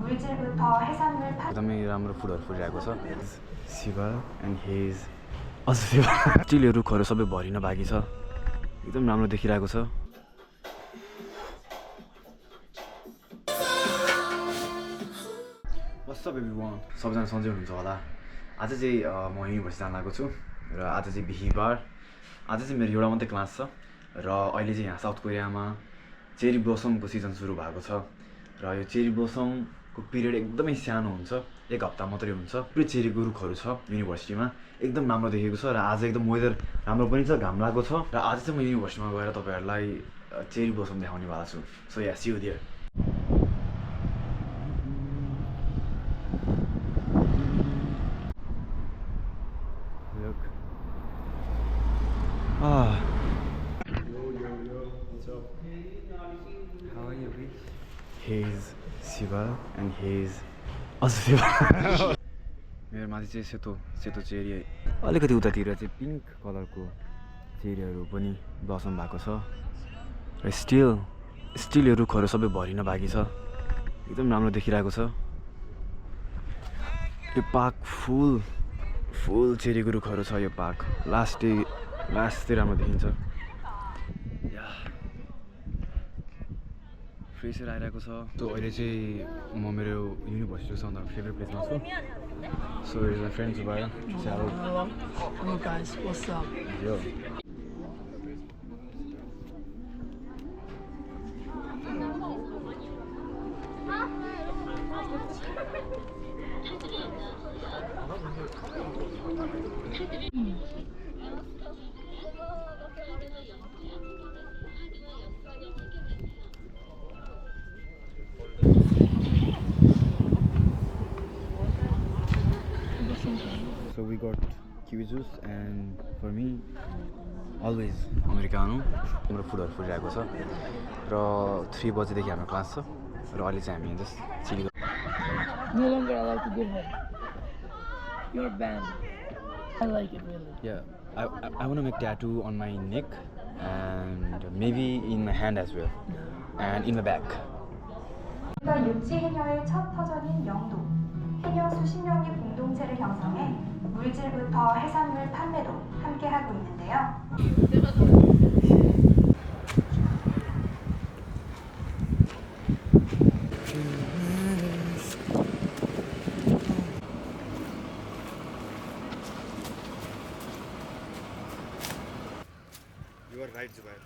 물질부터 해산물 एकदमै राम्रो फुडहरू फुलिरहेको छ सिभर एन्ड हेज अझ सिभर स्टिल रुखहरू सबै भरिन बाँकी छ एकदम राम्रो देखिरहेको छ सबजना सन्चै हुनुहुन्छ होला आज चाहिँ म युनिभर्सिटी जान लागेको छु र आज चाहिँ बिहिबार आज चाहिँ मेरो एउटा मात्रै क्लास छ र अहिले चाहिँ यहाँ साउथ कोरियामा चेरी ब्लोसमको सिजन सुरु भएको छ र यो चेरी ब्लोसमको पिरियड एकदमै सानो हुन्छ एक हप्ता मात्रै हुन्छ पुरै चेरीको रुखहरू छ युनिभर्सिटीमा एकदम राम्रो देखेको छ र आज एकदम वेदर राम्रो पनि छ घाम लागेको छ र आज चाहिँ म युनिभर्सिटीमा गएर तपाईँहरूलाई चेरी ब्लोसम देखाउने वाला छु सो या सी यु देयर हेज सिभर एन्ड हेज अझ सिभर मेरो माथि चाहिँ सेतो सेतो चेरी अलिकति उतातिर चाहिँ पिङ्क कलरको चेरीहरू पनि ब्लसम भएको छ र स्टिल यो रुखहरू सबै भरिन बाँकी छ एकदम राम्रो देखिरहेको छ यो पार्क फुल चेरीको रुखहरू छ यो पार्क लास्ट चाहिँ राम्रो देखिन्छ फ्रेस एयर आइरहेको छ सो अहिले चाहिँ म मेरो युनिभर्सिटीको सबभन्दा फेभरेट प्लेसमा छु so is my friend Subaya Hello guys, what's up? यो So we got kiwi juice and for me always americano हाम्रो फुडहरू फुलिरहेको छ र 3 बजेदेखि हाम्रो क्लास छ र अहिले चाहिँ हामी just चिलीको No longer allowed to go home. You're banned. I like it really. Yeah, I want to make tattoo on my neck and maybe in my hand as well and in my back. 육지 해녀의 첫 터전인 영도. 해녀 수십 명의 공동체를 형성해 물질부터 해산물 판매도 함께 하고 있는데요. You are right, Zubair.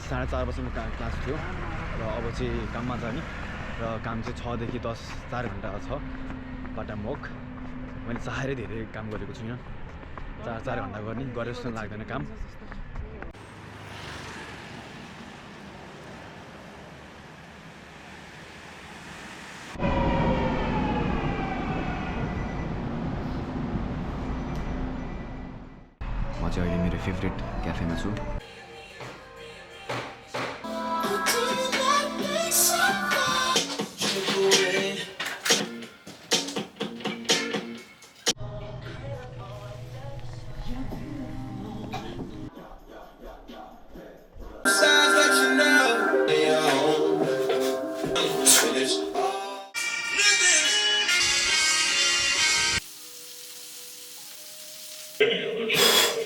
साढे 4 बजीसम्म class थियो र अब चाहिँ काममा जाने र काम चाहिँ 6 देखि 10 4 घन्टा छ पार्ट टाइम वर्क मैले चाहेरै धेरै काम गरेको छुइनँ 4 घन्टा गर्ने गरे जस्तो लाग्दैन काम म चाहिँ अहिले मेरो फेभरेट क्याफेमा छु Okay.